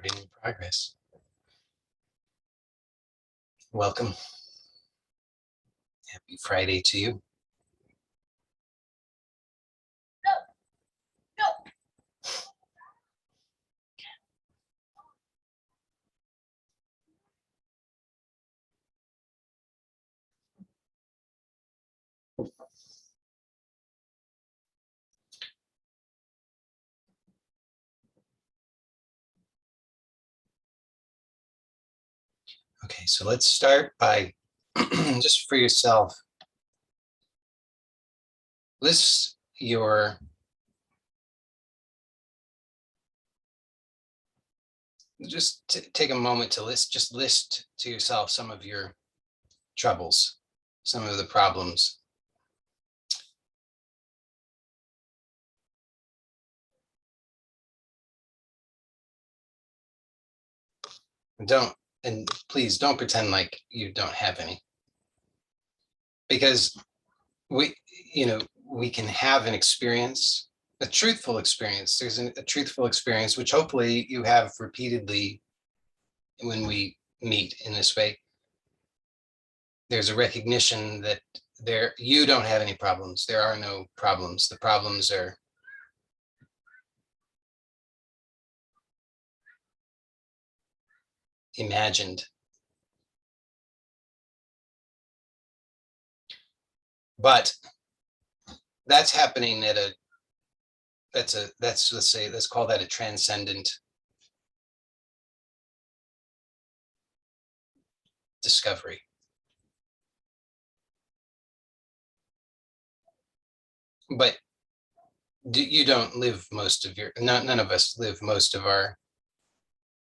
Recording in progress. Welcome. Happy Friday to you. Okay, so let's start by just for yourself, list your take a moment to list to yourself some of your troubles, some of the problems. And please don't pretend like you don't have any, because we can have an experience, a truthful experience. There's a truthful experience, which hopefully you have repeatedly when we meet in this way. There's a recognition that you don't have any problems. There are no problems. The problems are imagined. But that's happening at let's call that a transcendent discovery. But you don't live none of us live most of our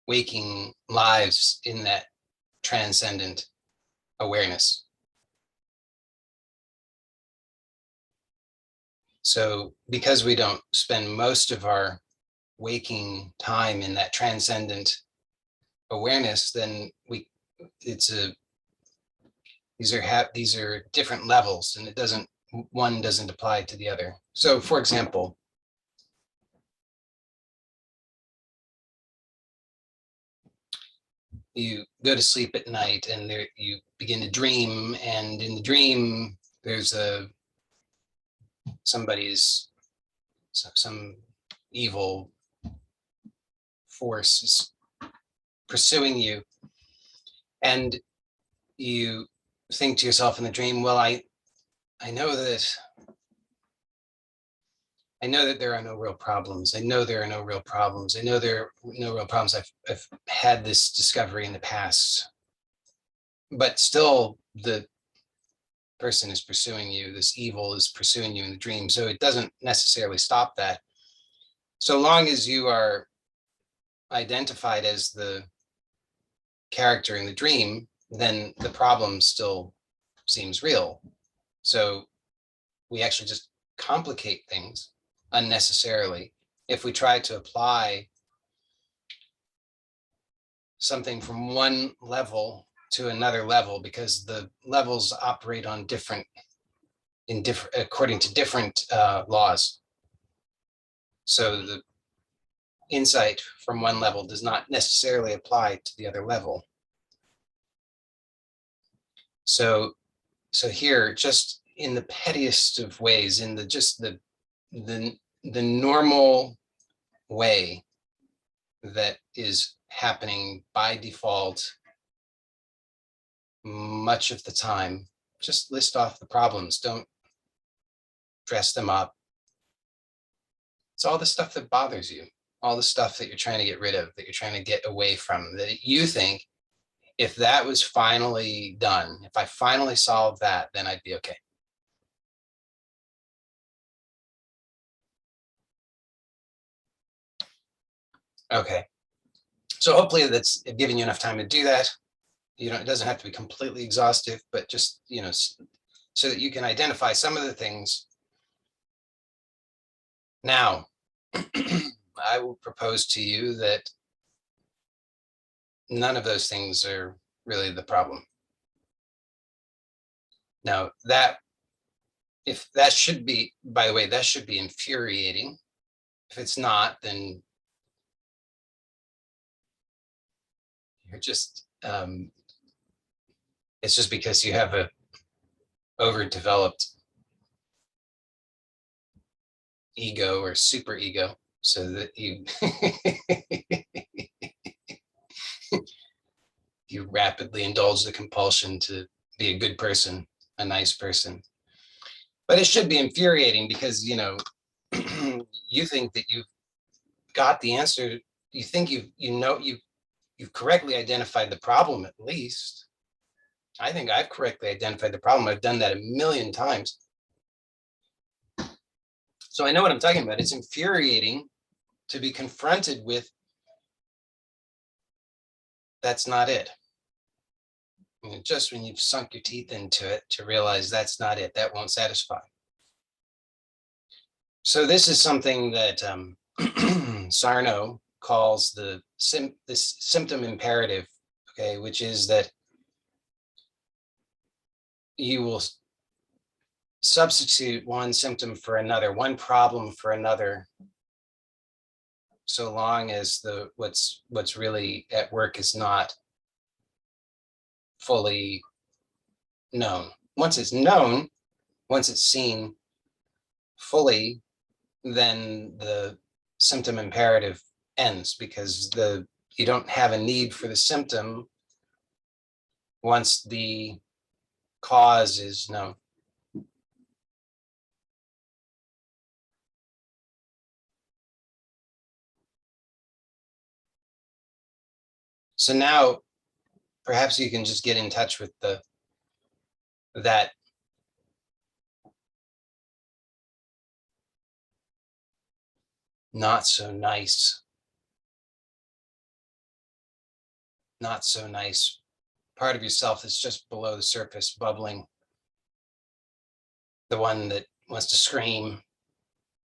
waking lives in that transcendent awareness. So because we don't spend most of our waking time in that transcendent awareness, then these are different levels, and one doesn't apply to the other. So for example, you go to sleep at night and you begin to dream, and in the dream there's some evil force is pursuing you, and you think to yourself in the dream, well, I know that there are no real problems. I know there are no real problems. I know there are no real problems. I've had this discovery in the past, but still the person is pursuing you. This evil is pursuing you in the dream. So it doesn't necessarily stop that. So long as you are identified as the character in the dream, then the problem still seems real. So we actually just complicate things unnecessarily if we try to apply something from one level to another level, because the levels operate on according to different laws. So the insight from one level does not necessarily apply to the other level. So here, just in the pettiest of ways, in the normal way that is happening by default much of the time, just list off the problems. Don't dress them up. It's all the stuff that bothers you, all the stuff that you're trying to get rid of, that you're trying to get away from, that you think, if that was finally done, if I finally solved that, then I'd be okay. Okay. So hopefully that's giving you enough time to do that. It doesn't have to be completely exhaustive, but just, so that you can identify some of the things. Now, I will propose to you that none of those things are really the problem. Now, if that should be, by the way, that should be infuriating. If it's not, then You're just, it's just because you have a overdeveloped ego or super ego, so that you you rapidly indulge the compulsion to be a good person, a nice person. But it should be infuriating because, you know, you think that you've got the answer. You think you've correctly identified the problem, at least. I think I've correctly identified the problem. I've done that a million times. So I know what I'm talking about. It's infuriating to be confronted with that's not it. And just when you've sunk your teeth into it, to realize that's not it, that won't satisfy. So this is something that Sarno calls this symptom imperative, okay, which is that you will substitute one symptom for another, one problem for another, so long as what's really at work is not fully known. Once it's known, once it's seen fully, then the symptom imperative ends, because you don't have a need for the symptom once the cause is known. So now perhaps you can just get in touch with that not so nice part of yourself that's just below the surface, bubbling, the one that wants to scream,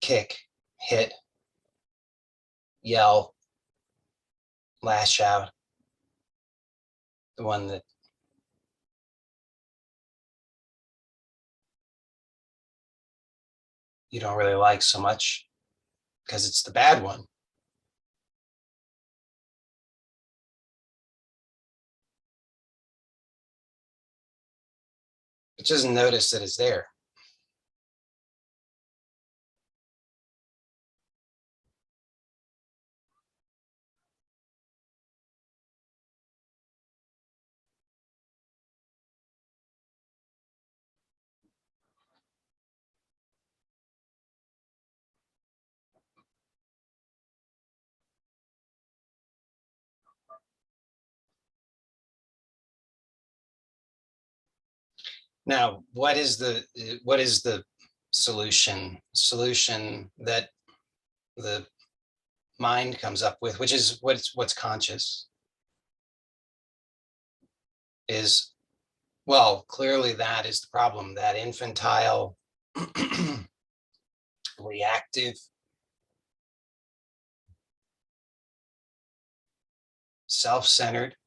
kick, hit, yell, lash out, the one that you don't really like so much because it's the bad one. It doesn't notice that it's there. Now, what is the solution? Solution that the mind comes up with, which is what's conscious, is, well, clearly that is the problem. That infantile, reactive, self-centered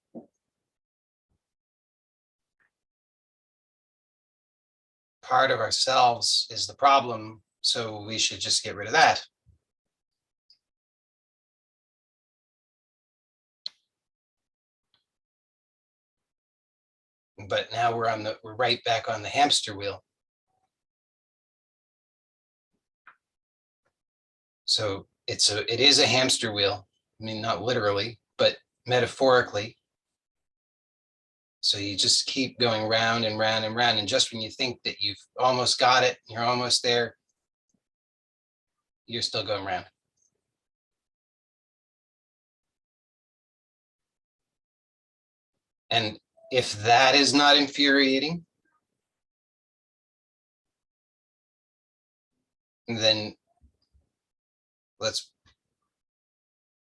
part of ourselves is the problem. So we should just get rid of that. But now we're right back on the hamster wheel. So it is a hamster wheel. I mean, not literally, but metaphorically. So you just keep going round and round and round. And just when you think that you've almost got it, you're almost there, you're still going round. And if that is not infuriating, then let's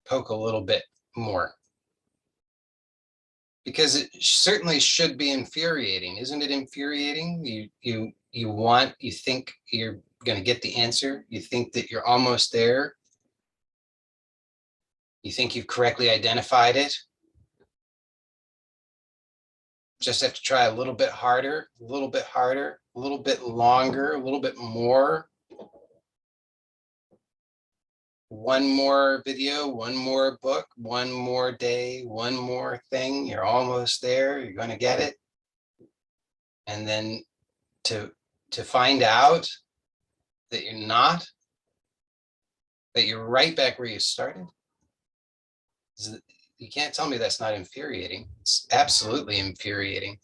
poke a little bit more. Because it certainly should be infuriating. Isn't it infuriating? You think you're going to get the answer. You think that you're almost there. You think you've correctly identified it. Just have to try a little bit harder, a little bit harder, a little bit longer, a little bit more. one more video, one more book, one more day, one more thing. You're almost there. You're going to get it. And then to find out that you're not, that you're right back where you started. You can't tell me that's not infuriating. It's absolutely infuriating.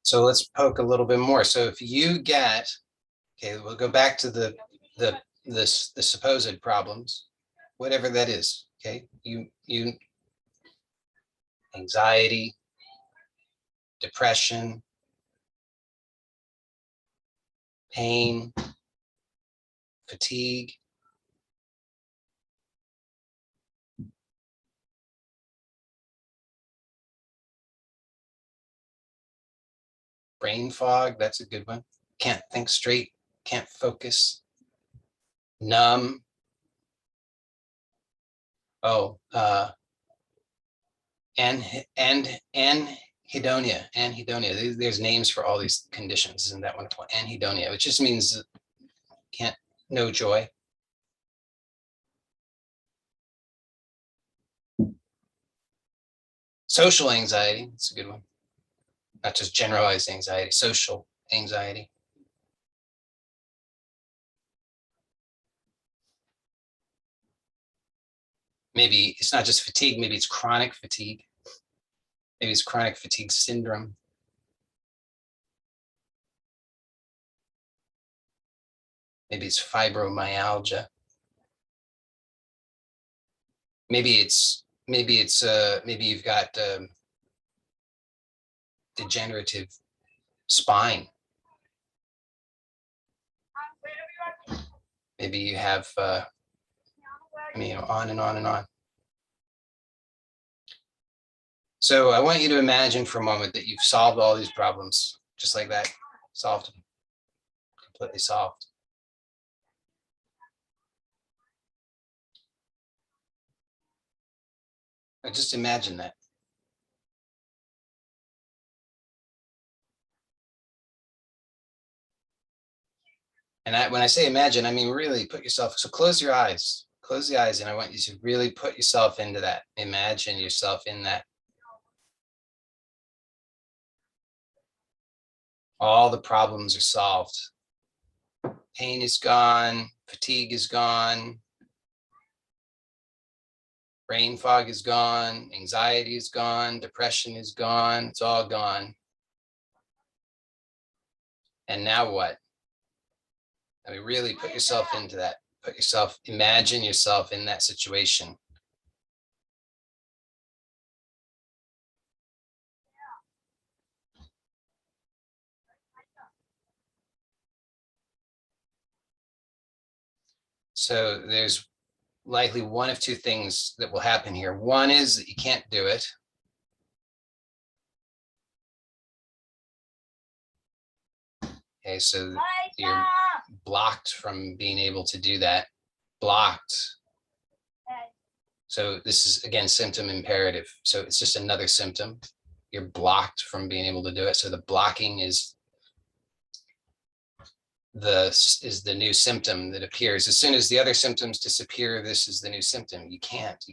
So let's poke a little bit more. So if you get, okay, we'll go back to the supposed problems, whatever that is. Okay, you anxiety, depression, pain, fatigue, brain fog. That's a good one. Can't think straight, can't focus, numb. Oh, anhedonia. There's names for all these conditions. Isn't that wonderful? Anhedonia, which just means can't, no joy. Social anxiety. That's a good one. Not just generalized anxiety, social anxiety. Maybe it's not just fatigue, maybe it's chronic fatigue. Maybe it's chronic fatigue syndrome. Maybe it's fibromyalgia. Maybe you've got degenerative spine. Maybe you have, on and on and on. So I want you to imagine for a moment that you've solved all these problems, just like that, solved them, completely solved. Now just imagine that. And when I say imagine, I mean really put yourself, so close your eyes, close the eyes, and I want you to really put yourself into that. Imagine yourself in that. All the problems are solved. Pain is gone, fatigue is gone, brain fog is gone, anxiety is gone, depression is gone, it's all gone. And now what? I mean, really put yourself into that. Imagine yourself in that situation. So there's likely one of two things that will happen here. One is that you can't do it. Okay, so you're blocked from being able to do that. Blocked. So this is, again, symptom imperative. So it's just another symptom. You're blocked from being able to do it. So the blocking is the new symptom that appears. As soon as the other symptoms disappear, this is the new symptom. You can't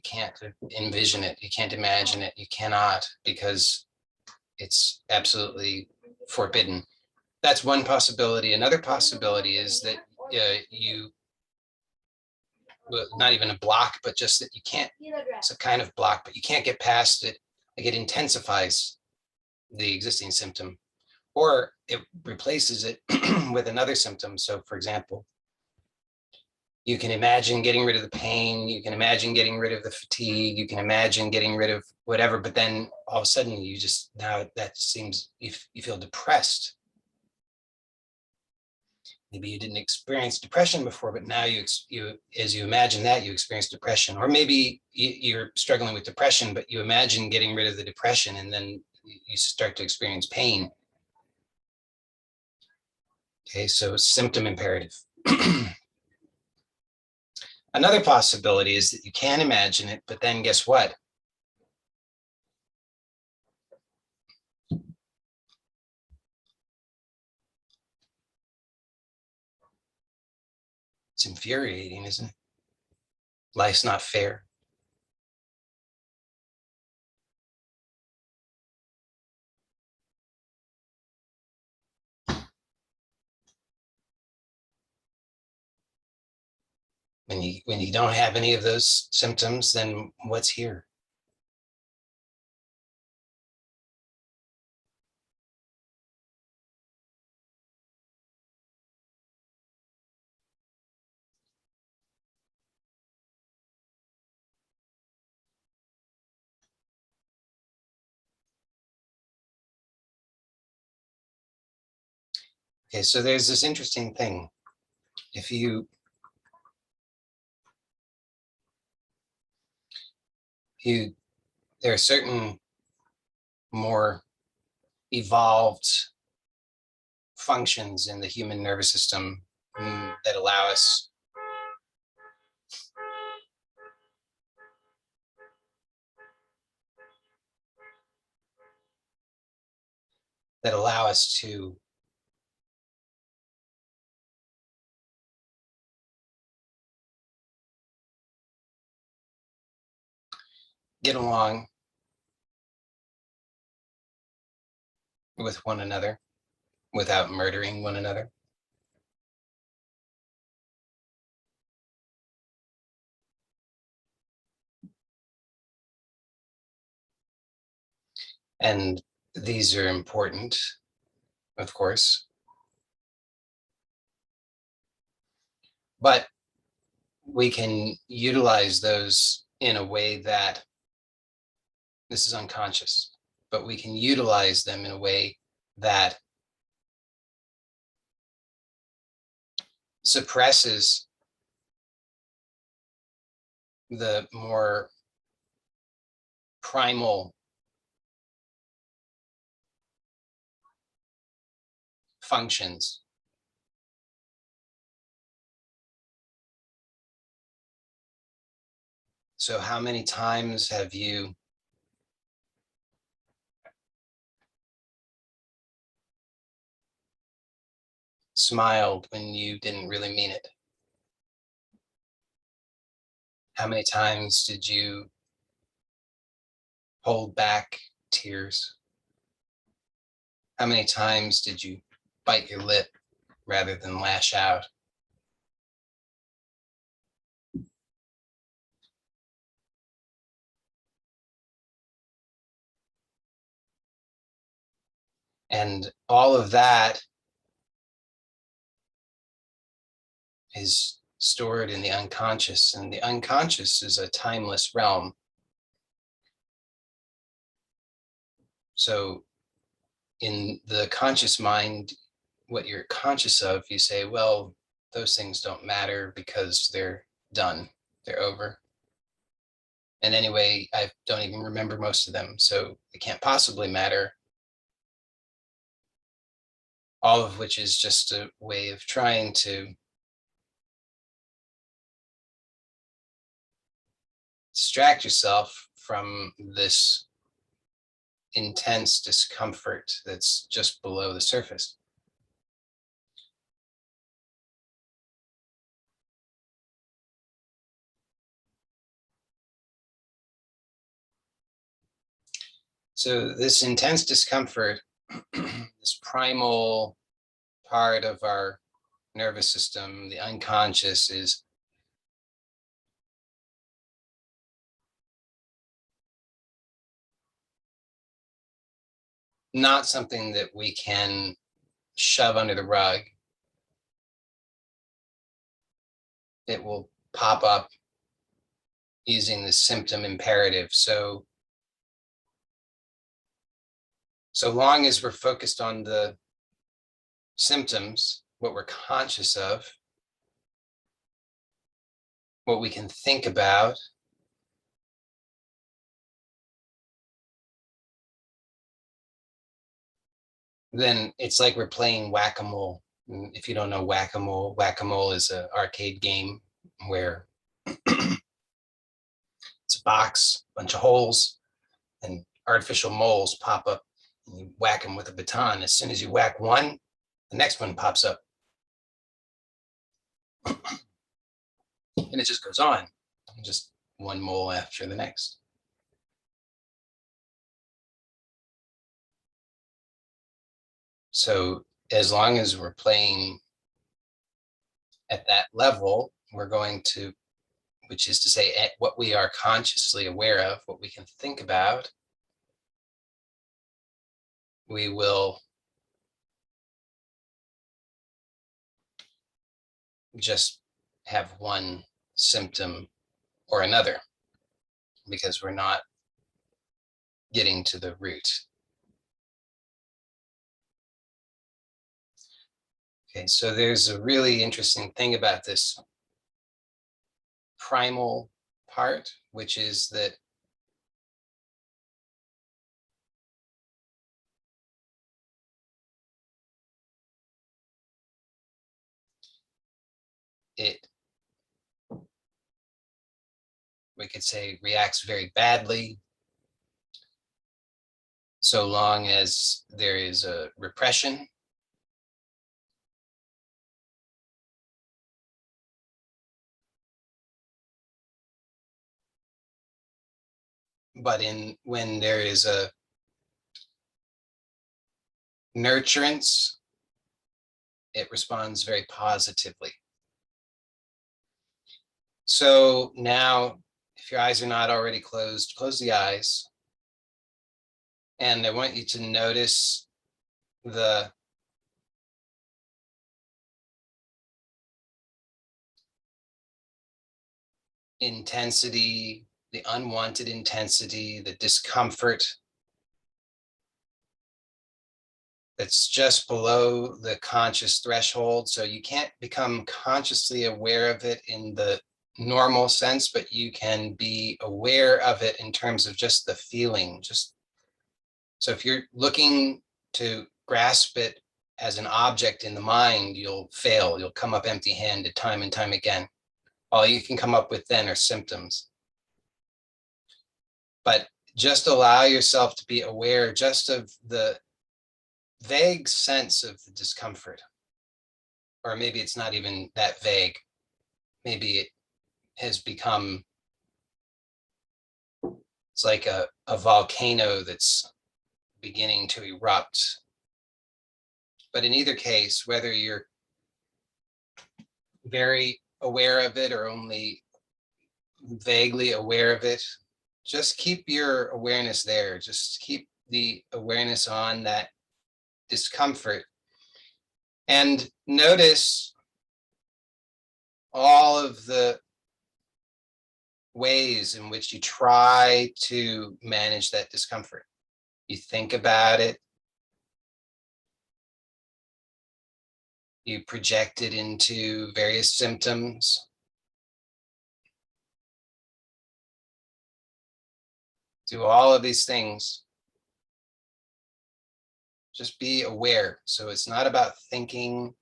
envision it. You can't imagine it. You cannot, because it's absolutely forbidden. That's one possibility. Another possibility is that well, not even a block, but just that you can't, it's a kind of block, but you can't get past it. Like it intensifies the existing symptom, or it replaces it with another symptom. So for example, you can imagine getting rid of the pain, you can imagine getting rid of the fatigue, you can imagine getting rid of whatever, but then all of a sudden you just, now that seems, you feel depressed. Maybe you didn't experience depression before, but now as you imagine that, you experience depression. Or maybe you're struggling with depression, but you imagine getting rid of the depression, and then you start to experience pain. Okay, so symptom imperative. Another possibility is that you can imagine it, but then guess what? It's infuriating, isn't it? Life's not fair. When you don't have any of those symptoms, then what's here? Okay, so there's this interesting thing. If you there are certain more evolved functions in the human nervous system that allow us to get along with one another without murdering one another. And these are important, of course, but we can utilize those in a way that this is unconscious, but we can utilize them in a way that suppresses the more primal functions. So how many times have you smiled when you didn't really mean it? How many times did you hold back tears? How many times did you bite your lip rather than lash out? And all of that is stored in the unconscious, and the unconscious is a timeless realm. So in the conscious mind, what you're conscious of, you say, well, those things don't matter because they're done, they're over. And anyway, I don't even remember most of them, so it can't possibly matter. All of which is just a way of trying to distract yourself from this intense discomfort that's just below the surface. So this intense discomfort, this primal part of our nervous system, the unconscious, is not something that we can shove under the rug. It will pop up using the symptom imperative. So long as we're focused on the symptoms, what we're conscious of, what we can think about, then it's like we're playing whack-a-mole. If you don't know whack-a-mole, whack-a-mole is an arcade game where It's a box, bunch of holes, and artificial moles pop up, and you whack them with a baton. As soon as you whack one, the next one pops up. And it just goes on, just one mole after the next. So as long as we're playing at that level, we're going to, which is to say, at what we are consciously aware of, what we can think about, we will just have one symptom or another, because we're not getting to the root. Okay, so there's a really interesting thing about this primal part, which is that it, we could say, reacts very badly so long as there is a repression. But when there is a nurturance, it responds very positively. So now, if your eyes are not already closed, close the eyes. And I want you to notice the intensity, the unwanted intensity, the discomfort that's just below the conscious threshold. So you can't become consciously aware of it in the normal sense, but you can be aware of it in terms of just the feeling. Just so if you're looking to grasp it as an object in the mind, you'll fail. You'll come up empty-handed time and time again. All you can come up with then are symptoms. But just allow yourself to be aware just of the vague sense of the discomfort. Or maybe it's not even that vague. Maybe it has become, it's like a volcano that's beginning to erupt. But in either case, whether you're very aware of it or only vaguely aware of it, just keep your awareness there. Just keep the awareness on that discomfort and notice all of the ways in which you try to manage that discomfort. You think about it, you project it into various symptoms. Do all of these things. Just be aware. So it's not about thinking.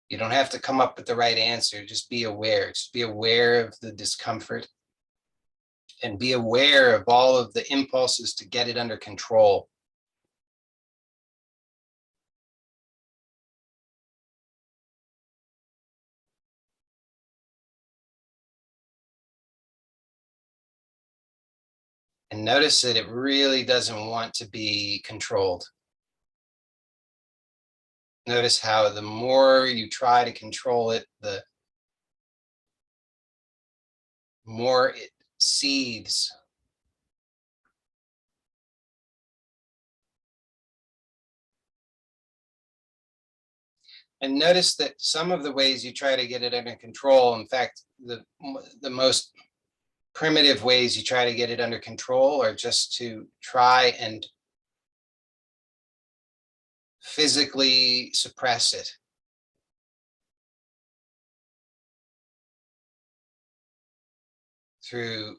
You don't have to come up with the right answer. Just be aware. Just be aware of the discomfort and be aware of all of the impulses to get it under control. And notice that it really doesn't want to be controlled. Notice how the more you try to control it, the more it seethes. And notice that some of the ways you try to get it under control, in fact, the most primitive ways you try to get it under control are just to try and physically suppress it. Through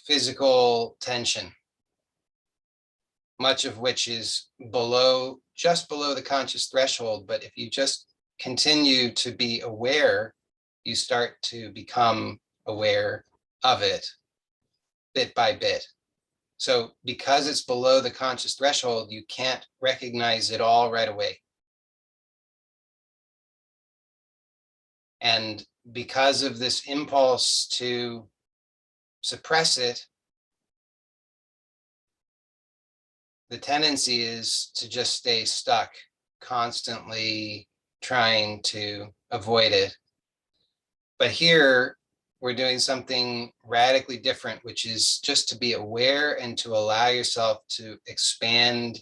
physical tension, much of which is just below the conscious threshold. But if you just continue to be aware, you start to become aware of it bit by bit. So because it's below the conscious threshold, you can't recognize it all right away. And because of this impulse to suppress it, the tendency is to just stay stuck, constantly trying to avoid it. But here we're doing something radically different, which is just to be aware and to allow yourself to expand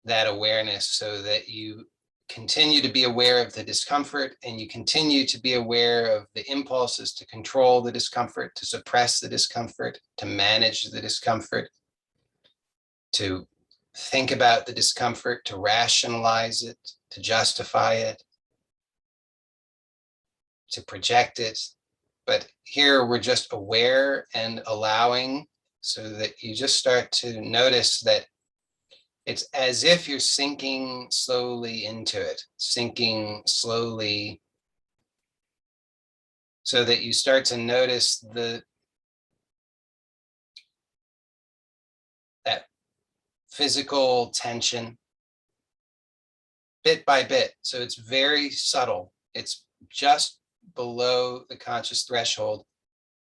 that awareness so that you continue to be aware of the discomfort and you continue to be aware of the impulses to control the discomfort, to suppress the discomfort, to manage the discomfort, to think about the discomfort, to rationalize it, to justify it, to project it. But here we're just aware and allowing, so that you just start to notice that it's as if you're sinking slowly into it, sinking slowly, so that you start to notice that physical tension bit by bit. So it's very subtle. It's just below the conscious threshold.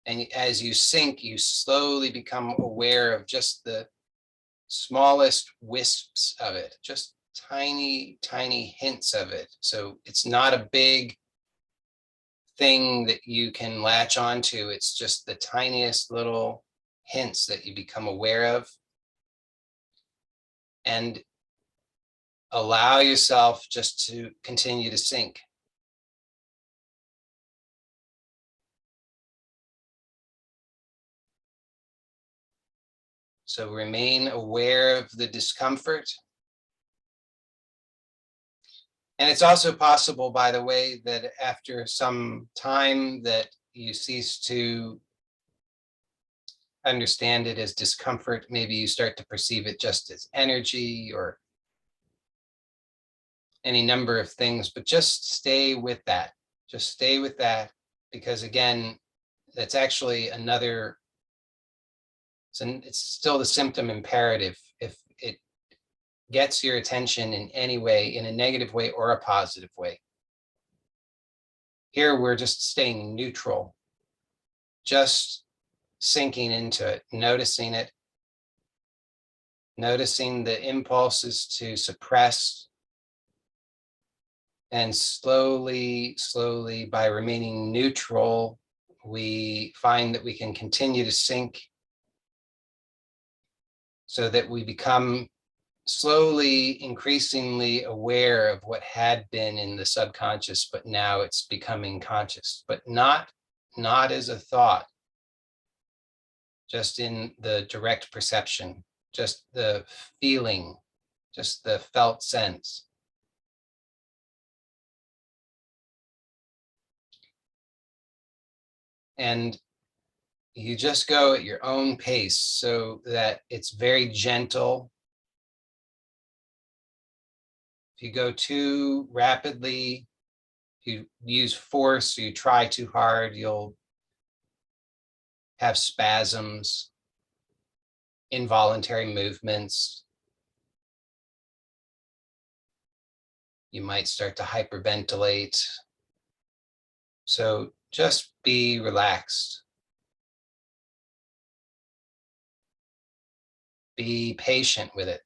And as you sink, you slowly become aware of just the smallest wisps of it, just tiny, tiny hints of it. So it's not a big thing that you can latch onto. It's just the tiniest little hints that you become aware of. And allow yourself just to continue to sink. So remain aware of the discomfort. And it's also possible, by the way, that after some time that you cease to understand it as discomfort, maybe you start to perceive it just as energy or any number of things, but just stay with that. Just stay with that, because again, that's actually another, it's still the symptom imperative. If it gets your attention in any way, in a negative way or a positive way. Here we're just staying neutral, just sinking into it, noticing it, noticing the impulses to suppress, and slowly, slowly, by remaining neutral, we find that we can continue to sink, so that we become slowly, increasingly aware of what had been in the subconscious, but now it's becoming conscious, but not as a thought, just in the direct perception, just the feeling, just the felt sense. And you just go at your own pace so that it's very gentle. If you go too rapidly, if you use force, or you try too hard, you'll have spasms, involuntary movements. You might start to hyperventilate. So just be relaxed. Be patient with it.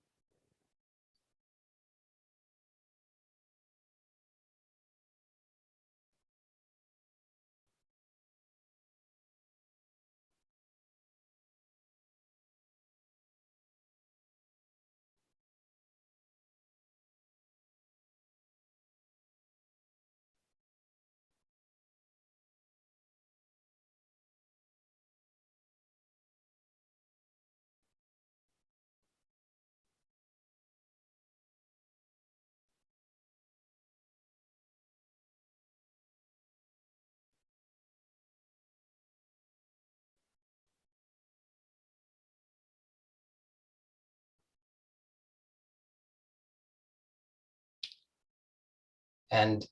And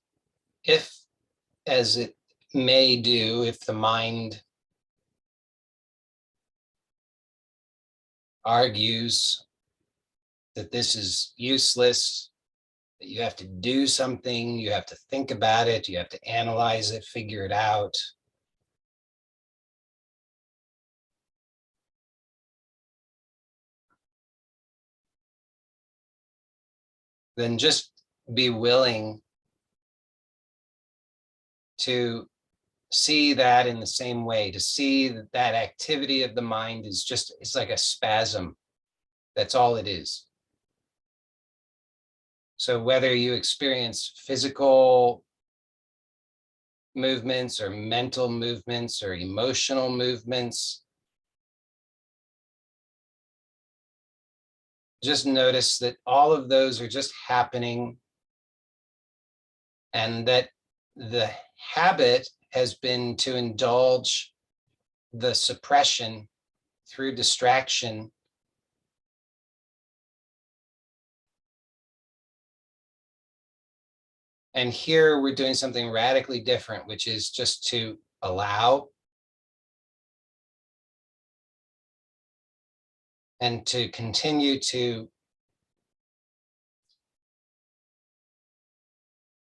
if as it may do if the mind argues that this is useless, that you have to do something, you have to think about it, you have to analyze it, figure it out. Then just be willing to see that in the same way, to see that that activity of the mind is just, it's like a spasm. That's all it is. So whether you experience physical movements or mental movements or emotional movements, just notice that all of those are just happening, and that the habit has been to indulge the suppression through distraction. And here we're doing something radically different, which is just to allow and to continue to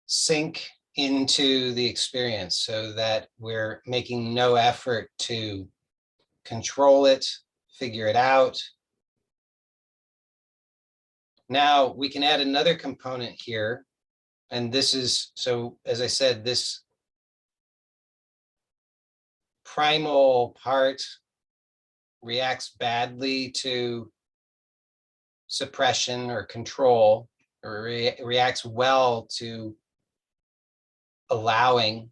sink into the experience, so that we're making no effort to control it, figure it out. Now we can add another component here. And this is, so as I said, this primal part reacts badly to suppression or control, or reacts well to allowing.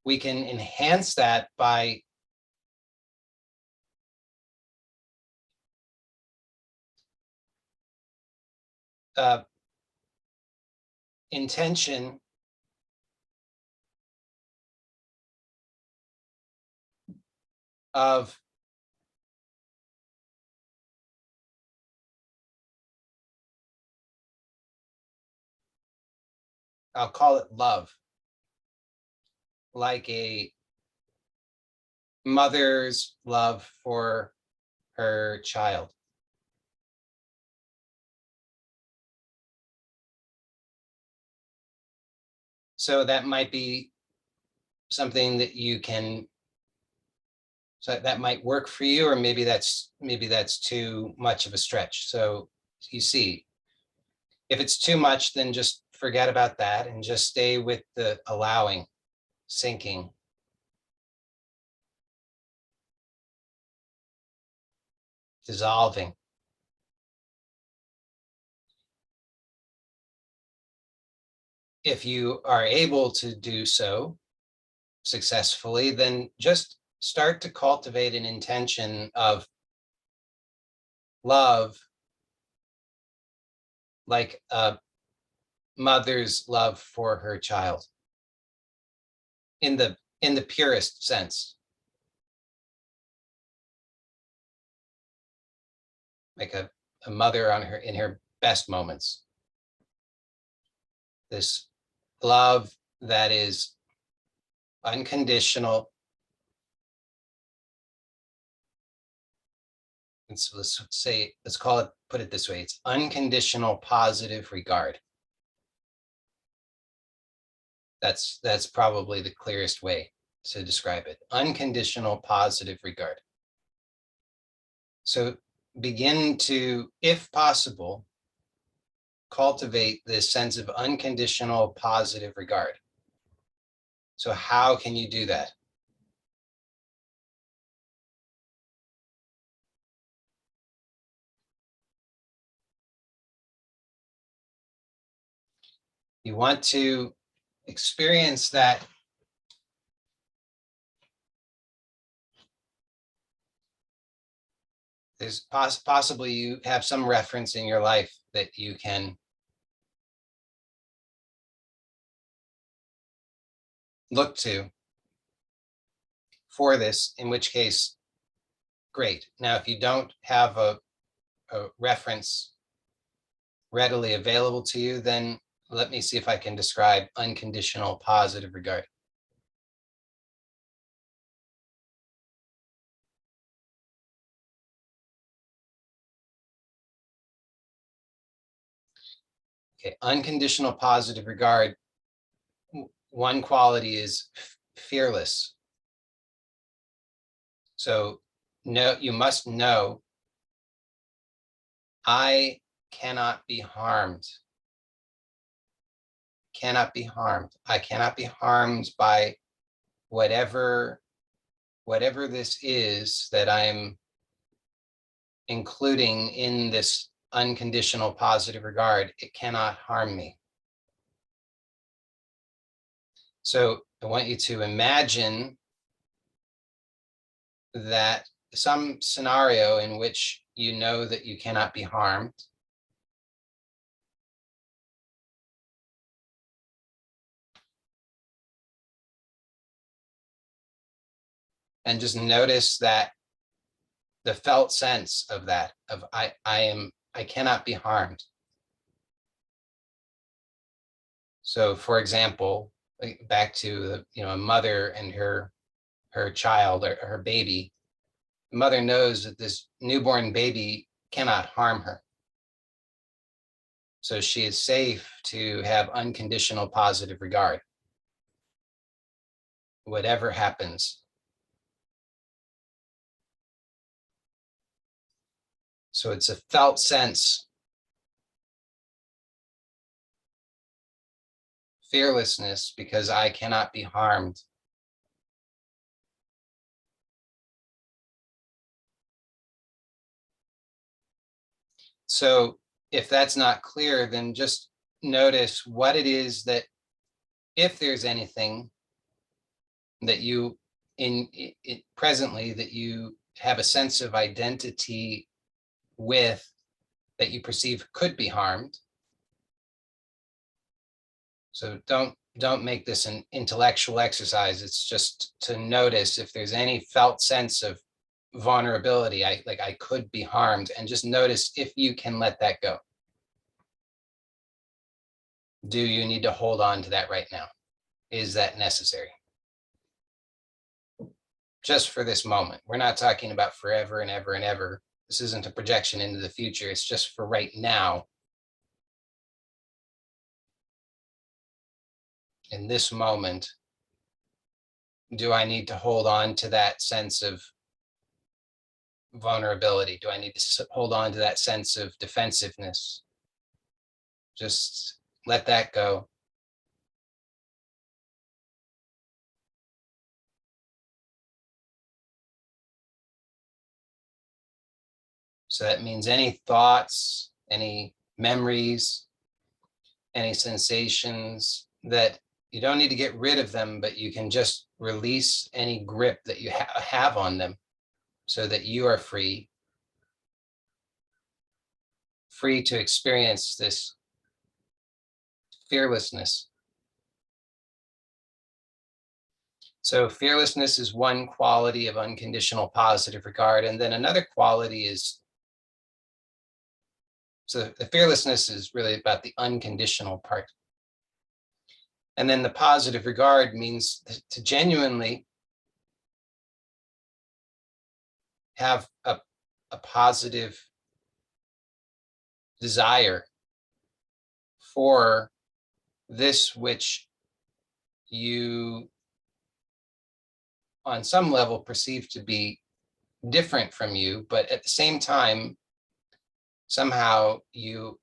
We can enhance that by intention of I'll call it love, like a mother's love for her child. So that might be something that you can, so that might work for you, or maybe that's too much of a stretch. So you see, if it's too much, then just forget about that and just stay with the allowing, sinking. Dissolving. If you are able to do so successfully, then just start to cultivate an intention of love, like a mother's love for her child, in the purest sense, like a mother on her, in her best moments. This love that is unconditional. And so let's call it, put it this way, it's unconditional positive regard. That's probably the clearest way to describe it. Unconditional positive regard. So begin to, if possible, cultivate this sense of unconditional positive regard. So how can you do that? You want to experience that there's possibly you have some reference in your life that you can look to for this, in which case, great. Now, if you don't have a reference readily available to you, then let me see if I can describe unconditional positive regard. Okay, unconditional positive regard. One quality is fearless. So no, you must know, I cannot be harmed. Cannot be harmed. I cannot be harmed by whatever this is that I'm including in this unconditional positive regard. It cannot harm me. So I want you to imagine that some scenario in which you know that you cannot be harmed. And just notice that the felt sense of that, of I cannot be harmed. So for example, back to a mother and her child or her baby. The mother knows that this newborn baby cannot harm her. So she is safe to have unconditional positive regard. Whatever happens. So it's a felt sense. Fearlessness, because I cannot be harmed. So if that's not clear, then just notice what it is that, if there's anything that you in it presently that you have a sense of identity with, that you perceive could be harmed. So don't make this an intellectual exercise. It's just to notice if there's any felt sense of vulnerability, I could be harmed, and just notice if you can let that go. Do you need to hold on to that right now? Is that necessary? Just for this moment. We're not talking about forever and ever and ever. This isn't a projection into the future. It's just for right now. In this moment, do I need to hold on to that sense of vulnerability? Do I need to hold on to that sense of defensiveness? Just let that go. So that means any thoughts, any memories, any sensations, that you don't need to get rid of them, but you can just release any grip that you have on them, so that you are free to experience this fearlessness. So fearlessness is one quality of unconditional positive regard. And then another quality is, so the fearlessness is really about the unconditional part. And then the positive regard means to genuinely have a positive desire for this which you on some level perceive to be different from you, but at the same time, somehow you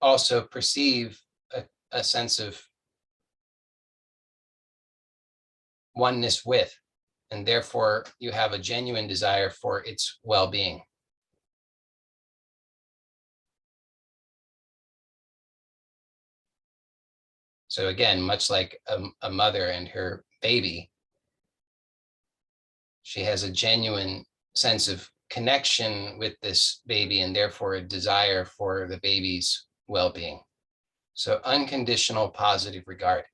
also perceive a sense of oneness with, and therefore you have a genuine desire for its well-being. So again, much like a mother and her baby, she has a genuine sense of connection with this baby, and therefore a desire for the baby's well-being. So unconditional positive regard.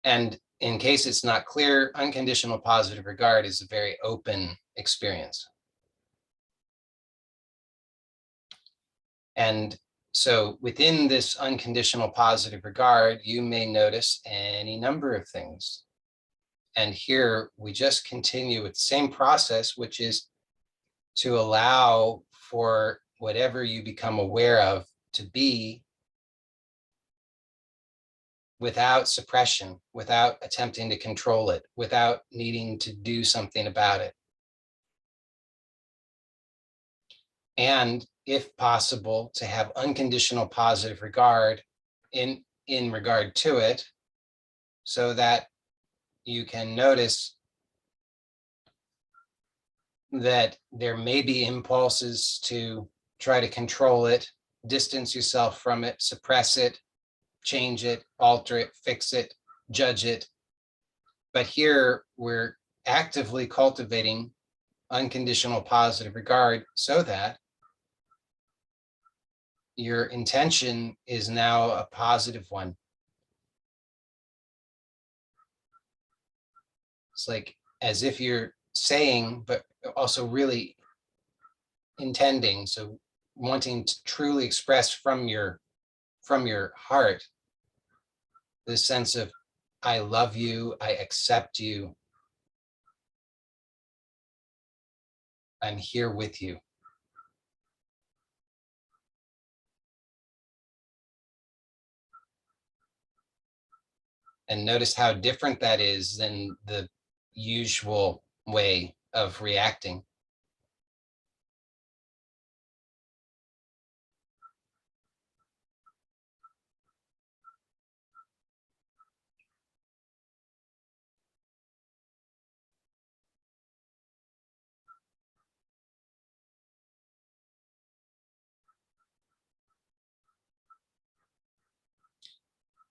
And in case it's not clear, unconditional positive regard is a very open experience. And so within this unconditional positive regard, you may notice any number of things. And here we just continue with the same process, which is to allow for whatever you become aware of to be without suppression, without attempting to control it, without needing to do something about it. And if possible, to have unconditional positive regard in regard to it, so that you can notice that there may be impulses to try to control it, distance yourself from it, suppress it, change it, alter it, fix it, judge it. But here we're actively cultivating unconditional positive regard so that your intention is now a positive one. It's like as if you're saying, but also really intending. So wanting to truly express from your heart this sense of, I love you, I accept you, I'm here with you. And notice how different that is than the usual way of reacting.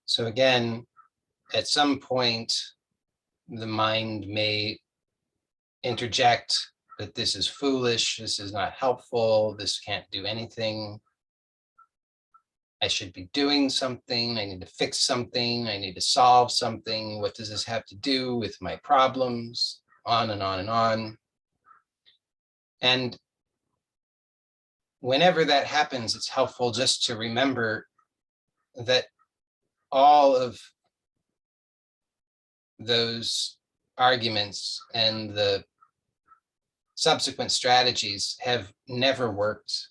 So again, at some point, the mind may interject that this is foolish, this is not helpful, this can't do anything. I should be doing something, I need to fix something, I need to solve something. What does this have to do with my problems? On and on and on. And whenever that happens, it's helpful just to remember that all of those arguments and the subsequent strategies have never worked.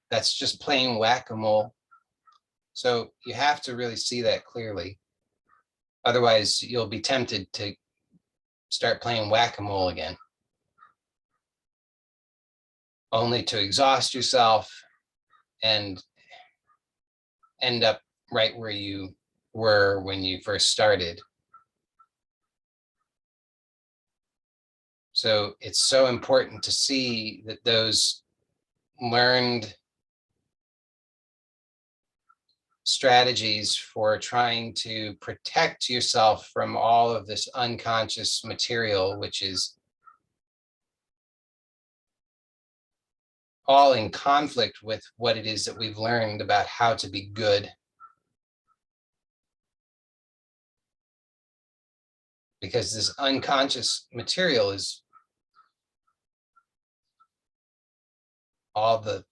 That's just plain whack-a-mole. So you have to really see that clearly. Otherwise, you'll be tempted to start playing whack-a-mole again, only to exhaust yourself and end up right where you were when you first started. So it's so important to see that those learned strategies for trying to protect yourself from all of this unconscious material, which is all in conflict with what it is that we've learned about how to be good. Because this unconscious material is all the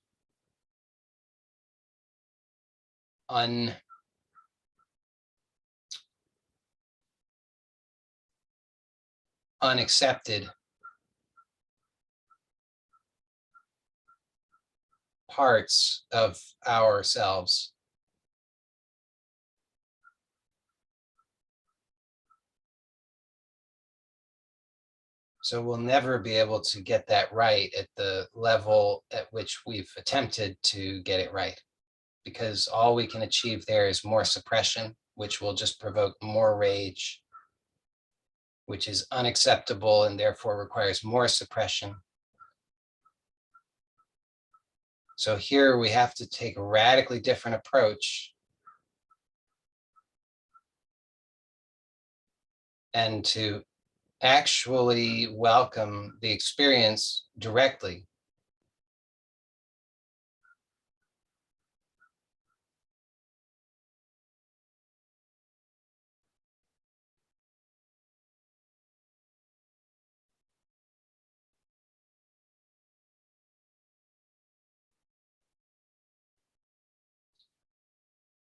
unaccepted parts of ourselves. So we'll never be able to get that right at the level at which we've attempted to get it right, because all we can achieve there is more suppression, which will just provoke more rage, which is unacceptable and therefore requires more suppression. So here we have to take a radically different approach and to actually welcome the experience directly.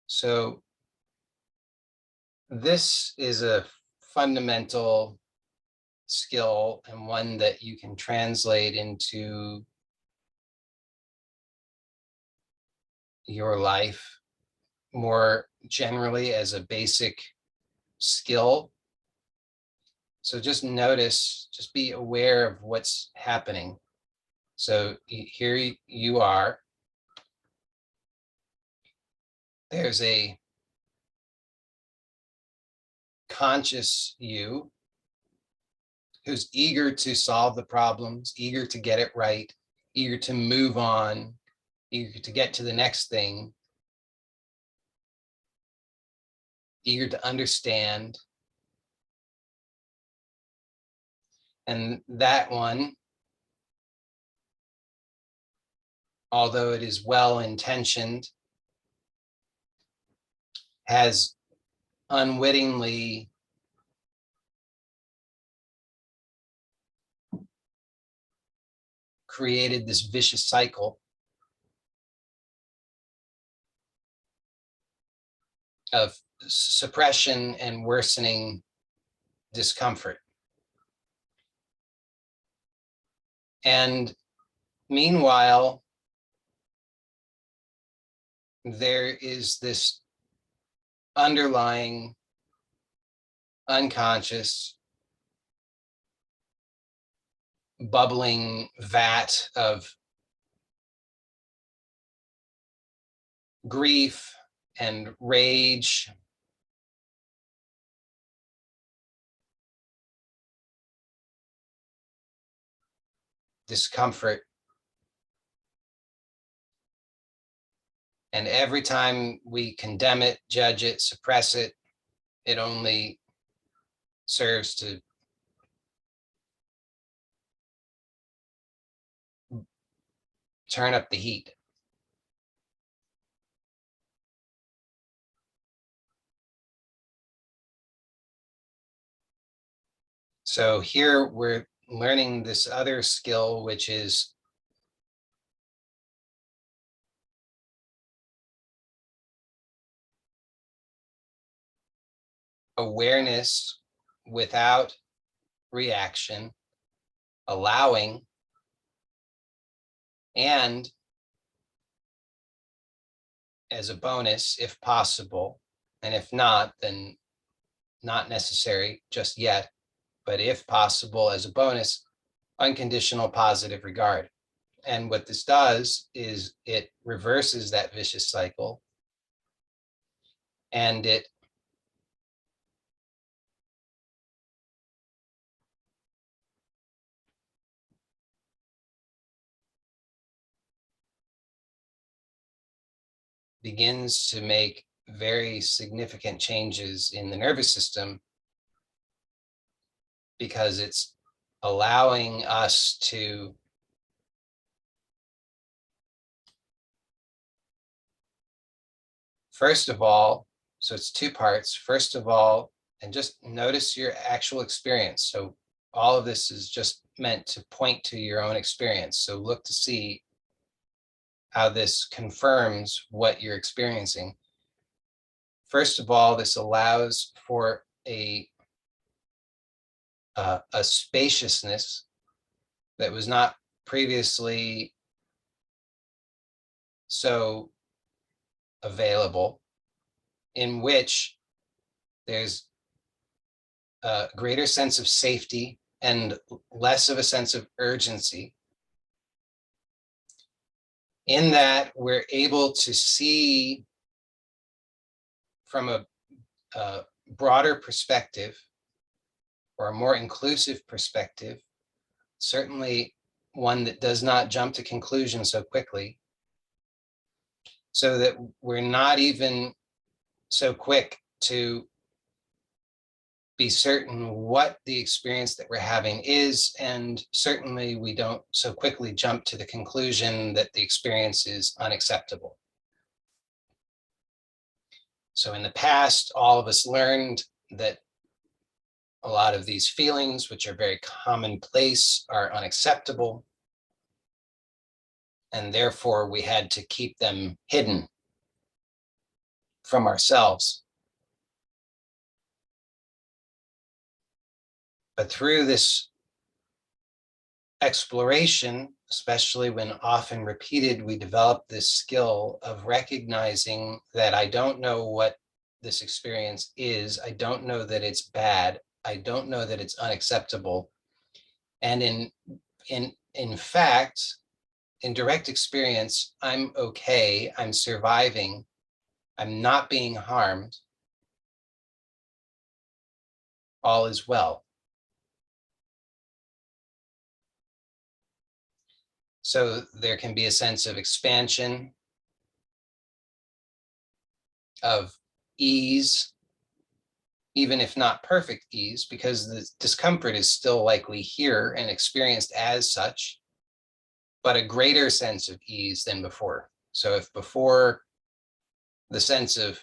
So this is a fundamental skill and one that you can translate into your life more generally as a basic skill. So just notice, just be aware of what's happening. So here you are. There's a conscious you who's eager to solve the problems, eager to get it right, eager to move on, eager to get to the next thing, eager to understand. And that one, although it is well-intentioned, has unwittingly created this vicious cycle of suppression and worsening discomfort. And meanwhile, there is this underlying unconscious bubbling vat of grief and rage, discomfort. And every time we condemn it, judge it, suppress it, it only serves to turn up the heat. So here we're learning this other skill, which is awareness without reaction, allowing, and as a bonus, if possible, and if not, then not necessary just yet, but if possible, as a bonus, unconditional positive regard. And what this does is it reverses that vicious cycle, and it begins to make very significant changes in the nervous system, because it's allowing us to first of all, so it's two parts. First of all, and just notice your actual experience. So all of this is just meant to point to your own experience. So look to see how this confirms what you're experiencing. First of all, this allows for a spaciousness that was not previously so available, in which there's a greater sense of safety and less of a sense of urgency. In that, we're able to see from a broader perspective, or a more inclusive perspective, certainly one that does not jump to conclusions so quickly, so that we're not even so quick to be certain what the experience that we're having is, and certainly we don't so quickly jump to the conclusion that the experience is unacceptable. So in the past, all of us learned that a lot of these feelings, which are very commonplace, are unacceptable, and therefore we had to keep them hidden from ourselves. But through this exploration, especially when often repeated, we develop this skill of recognizing that I don't know what this experience is. I don't know that it's bad. I don't know that it's unacceptable. And in fact, in direct experience, I'm okay. I'm surviving. I'm not being harmed. All is well. So there can be a sense of expansion, of ease, even if not perfect ease, because the discomfort is still likely here and experienced as such, but a greater sense of ease than before. So if before the sense of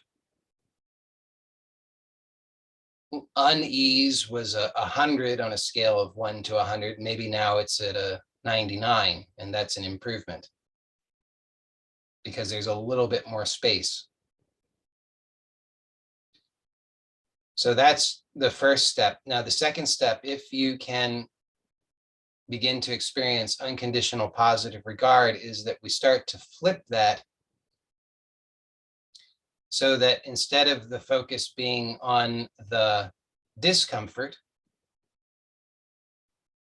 unease was a 100 on a scale of 1 to 100, maybe now it's at a 99, and that's an improvement because there's a little bit more space. So that's the first step. Now, the second step, if you can begin to experience unconditional positive regard, is that we start to flip that so that instead of the focus being on the discomfort,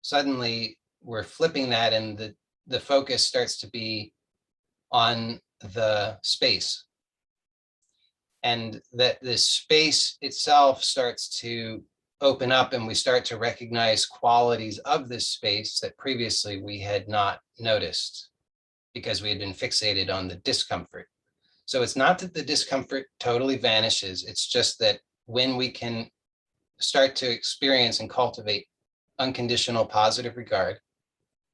suddenly we're flipping that and the focus starts to be on the space. And that this space itself starts to open up and we start to recognize qualities of this space that previously we had not noticed because we had been fixated on the discomfort. So it's not that the discomfort totally vanishes. It's just that when we can start to experience and cultivate unconditional positive regard,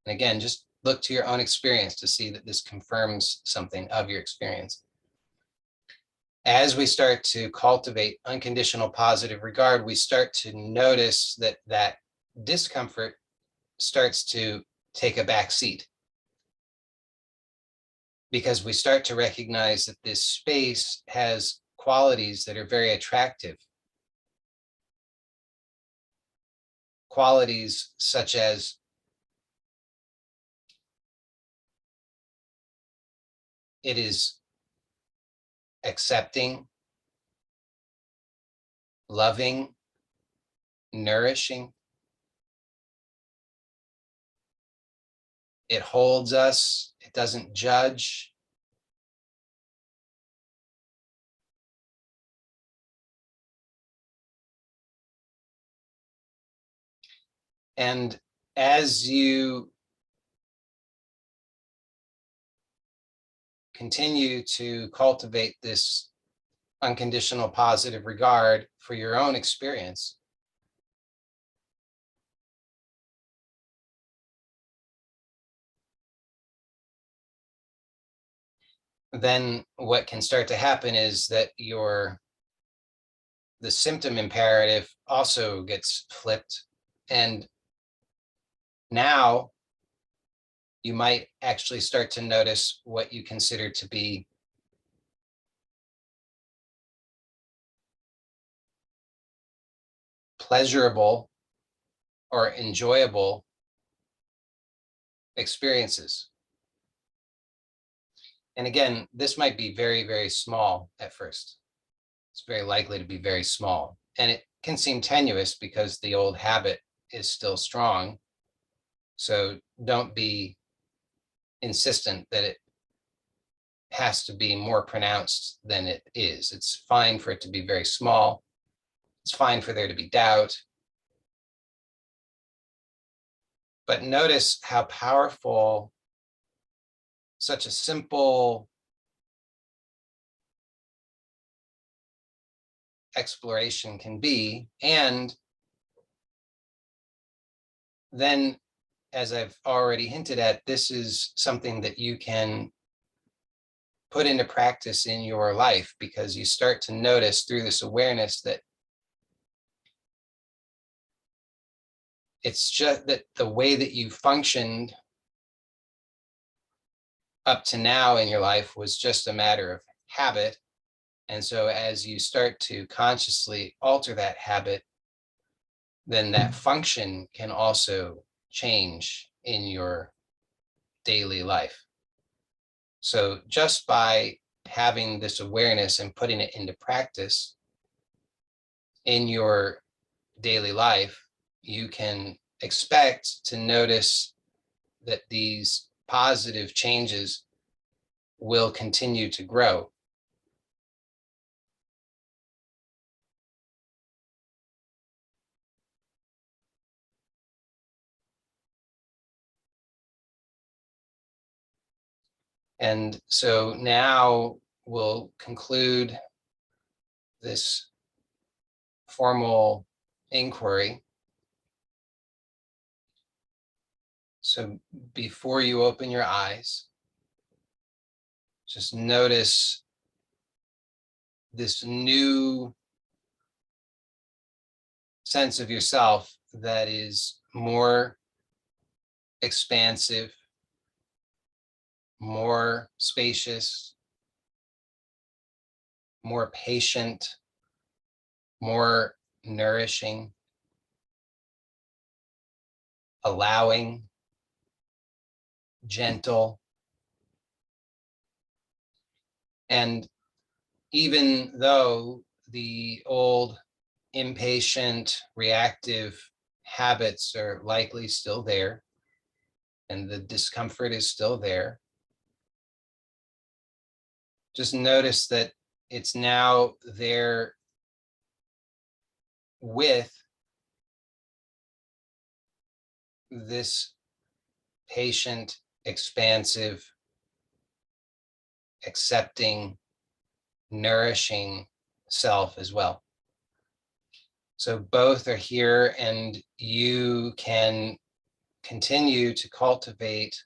and again, just look to your own experience to see that this confirms something of your experience. As we start to cultivate unconditional positive regard, we start to notice that that discomfort starts to take a back seat because we start to recognize that this space has qualities that are very attractive. Qualities such as it is accepting, loving, nourishing. It holds us. It doesn't judge. And as you continue to cultivate this unconditional positive regard for your own experience, then what can start to happen is that the symptom imperative also gets flipped. And now you might actually start to notice what you consider to be pleasurable or enjoyable experiences. And again, this might be very, very small at first. It's very likely to be very small. And it can seem tenuous because the old habit is still strong. So don't be insistent that it has to be more pronounced than it is. It's fine for it to be very small. It's fine for there to be doubt. But notice how powerful such a simple exploration can be. And then, as I've already hinted at, this is something that you can put into practice in your life because you start to notice through this awareness that it's just that the way that you functioned up to now in your life was just a matter of habit. And so as you start to consciously alter that habit, then that function can also change in your daily life. So just by having this awareness and putting it into practice in your daily life, you can expect to notice that these positive changes will continue to grow. And so now we'll conclude this formal inquiry. So before you open your eyes, just notice this new sense of yourself that is more expansive, more spacious, more patient, more nourishing, allowing, gentle. And even though the old impatient, reactive habits are likely still there, and the discomfort is still there, just notice that it's now there with this patient, expansive, accepting, nourishing self as well. So both are here, and you can continue to cultivate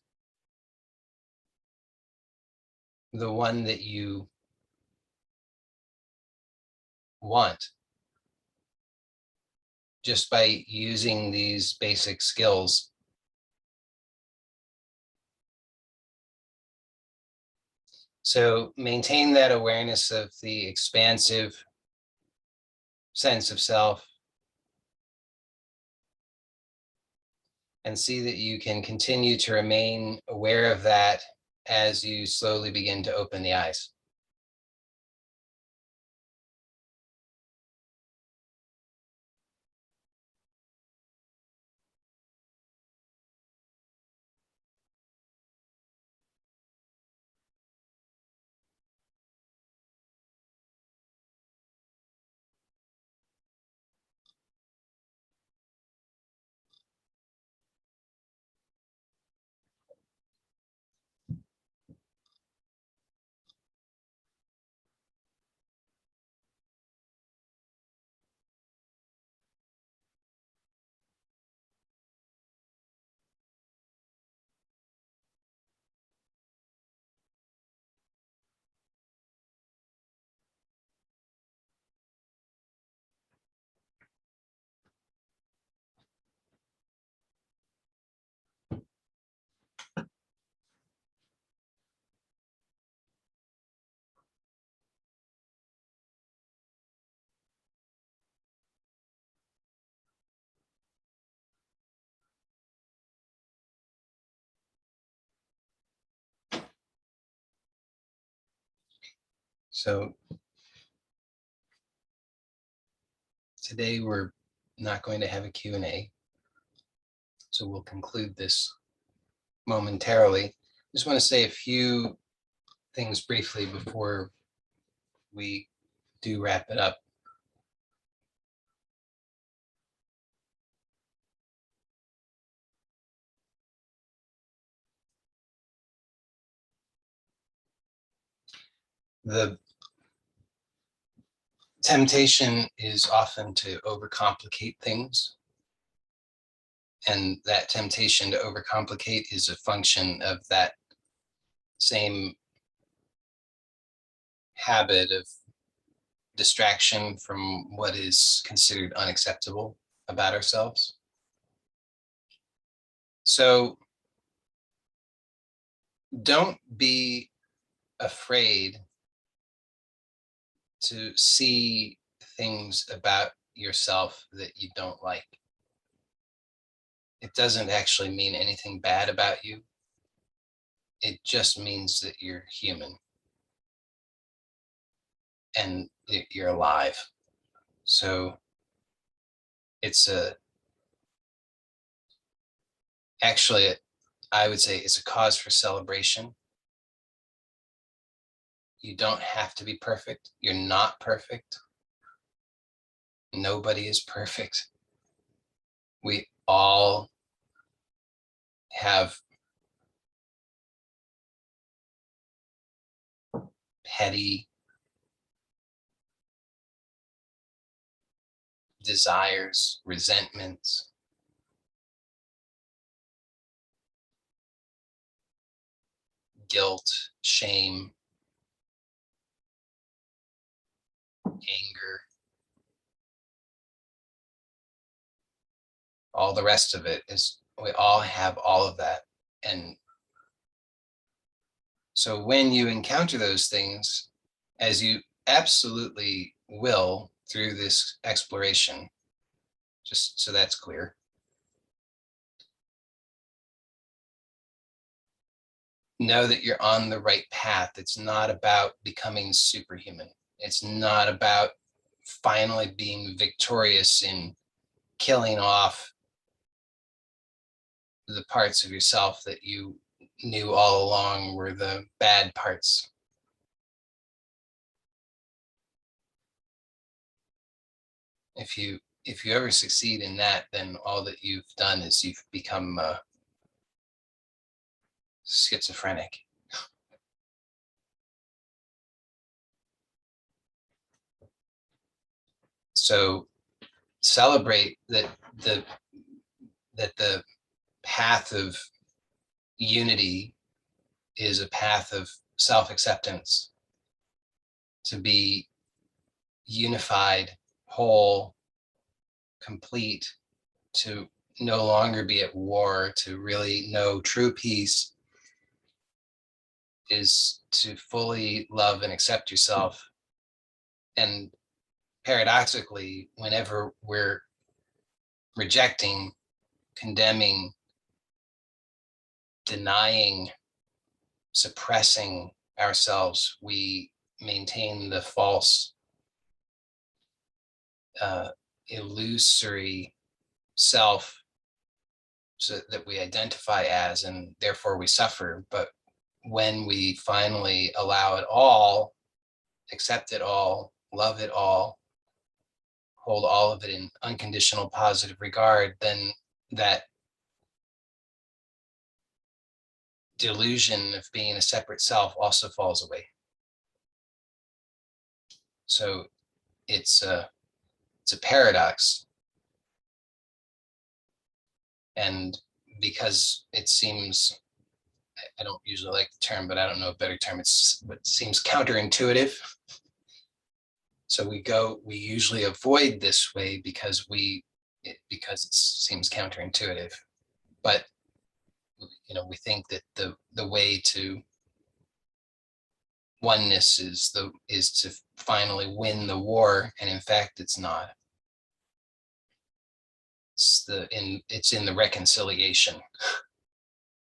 the one that you want just by using these basic skills. So maintain that awareness of the expansive sense of self, and see that you can continue to remain aware of that as you slowly begin to open the eyes. So today we're not going to have a Q&A, so we'll conclude this momentarily. Just want to say a few things briefly before we do wrap it up. The temptation is often to overcomplicate things, and that temptation to overcomplicate is a function of that same habit of distraction from what is considered unacceptable about ourselves. So don't be afraid to see things about yourself that you don't like. it doesn't actually mean anything bad about you. It just means that you're human and you're alive. So it's a actually, I would say it's a cause for celebration. You don't have to be perfect. You're not perfect. Nobody is perfect. We all have petty desires, resentments, guilt, shame, anger, all the rest of it is, we all have all of that. And so when you encounter those things, as you absolutely will through this exploration, just so that's clear, know that you're on the right path. It's not about becoming superhuman. It's not about finally being victorious in killing off the parts of yourself that you knew all along were the bad parts. If you ever succeed in that, then all that you've done is you've become schizophrenic. So celebrate the that the path of unity is a path of self-acceptance, to be unified, whole, complete, to no longer be at war, to really know true peace is to fully love and accept yourself. And paradoxically, whenever we're rejecting, condemning, denying, suppressing ourselves, we maintain the false, illusory self so that we identify as, and therefore we suffer. But when we finally allow it all, accept it all, love it all, hold all of it in unconditional positive regard, then that delusion of being a separate self also falls away. So it's a paradox. And because it seems, I don't usually like the term, but I don't know a better term, it's what seems counterintuitive. So we usually avoid this way because because it seems counterintuitive. But we think that the way to oneness is to finally win the war, and in fact it's not. It's in the reconciliation.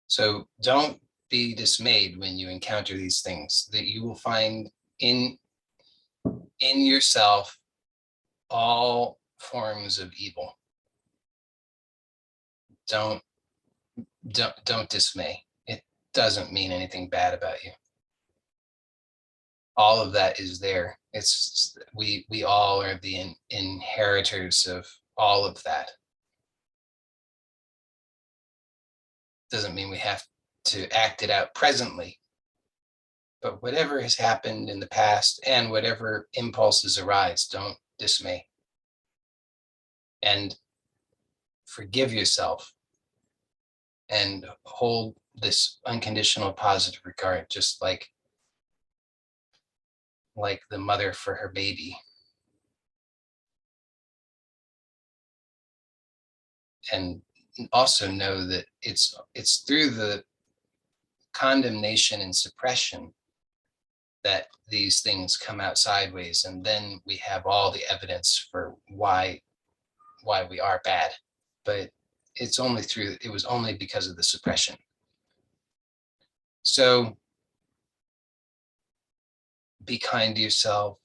So don't be dismayed when you encounter these things, that you will find in yourself all forms of evil. Don't dismay. It doesn't mean anything bad about you. All of that is there. It's we all are the inheritors of all of that. Doesn't mean we have to act it out presently, but whatever has happened in the past and whatever impulses arise, don't dismay, and forgive yourself and hold this unconditional positive regard, just like the mother for her baby. And also know that it's through the condemnation and suppression that these things come out sideways, and then we have all the evidence for why we are bad. But it was only because of the suppression. So be kind to yourself,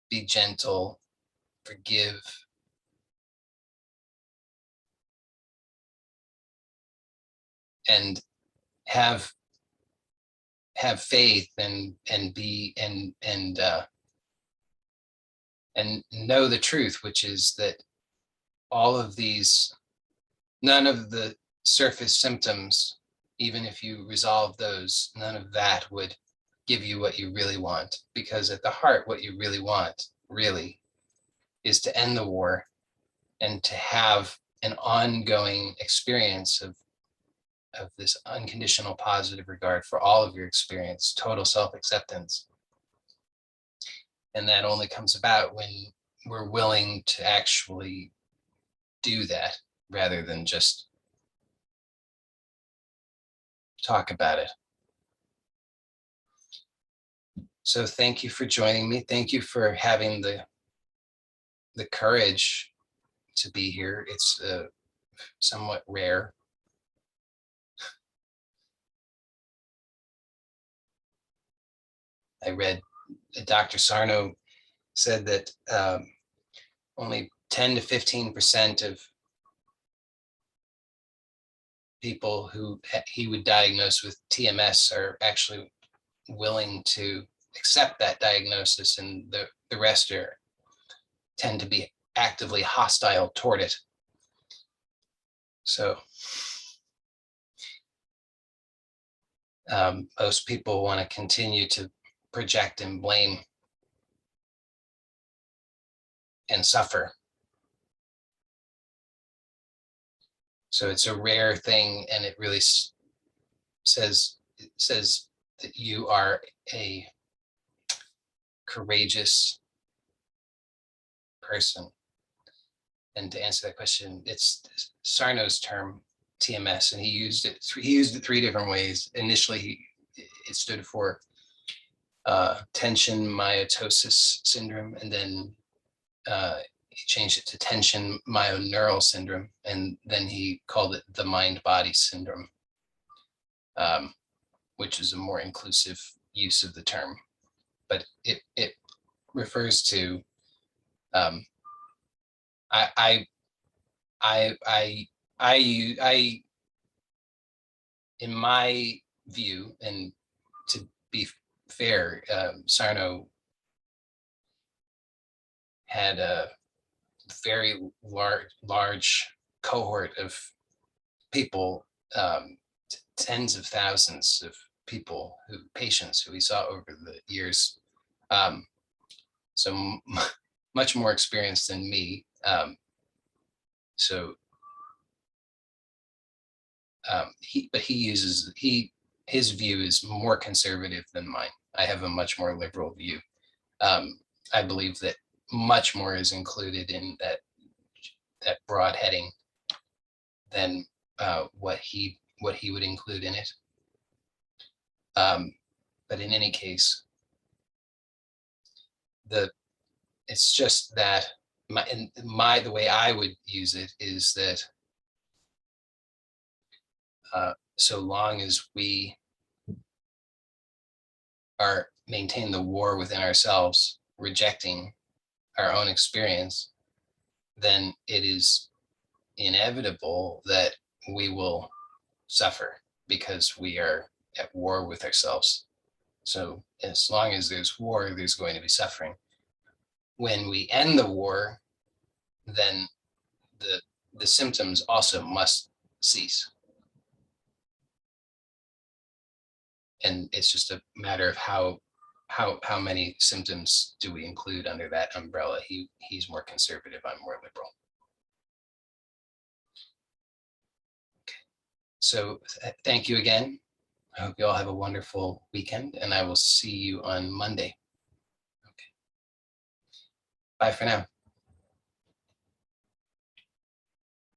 be gentle, forgive, and have faith, and be and know the truth, which is that all of these, none of the surface symptoms, even if you resolve those, none of that would give you what you really want, because at the heart, what you really want really is to end the war and to have an ongoing experience of this unconditional positive regard for all of your experience, total self-acceptance. And that only comes about when we're willing to actually do that rather than just talk about it. So thank you for joining me. Thank you for having the courage to be here. It's somewhat rare. I read Dr. Sarno said that only 10 to 15% of people who he would diagnose with TMS are actually willing to accept that diagnosis, and the rest tend to be actively hostile toward it. So most people want to continue to project and blame and suffer. So it's a rare thing, and it really says that you are a courageous person. And to answer that question, it's Sarno's term, TMS, and he used it 3 different ways. Initially, it stood for tension myotosis syndrome, and then he changed it to tension myoneural syndrome, and then he called it the mind-body syndrome, which is a more inclusive use of the term. But it refers to I in my view, and to be fair, Sarno had a very large cohort of people, tens of thousands of patients who he saw over the years. So much more experience than me. His view is more conservative than mine. I have a much more liberal view. I believe that much more is included in that broad heading than what he would include in it. But in any case, it's just that the way I would use it is that so long as we maintain the war within ourselves, rejecting our own experience, then it is inevitable that we will suffer because we are at war with ourselves. So as long as there's war, there's going to be suffering. When we end the war, then the symptoms also must cease. And it's just a matter of how many symptoms do we include under that umbrella. He's more conservative, I'm more liberal. Okay. So thank you again. I hope you all have a wonderful weekend, and I will see you on Monday. Okay. Bye for now.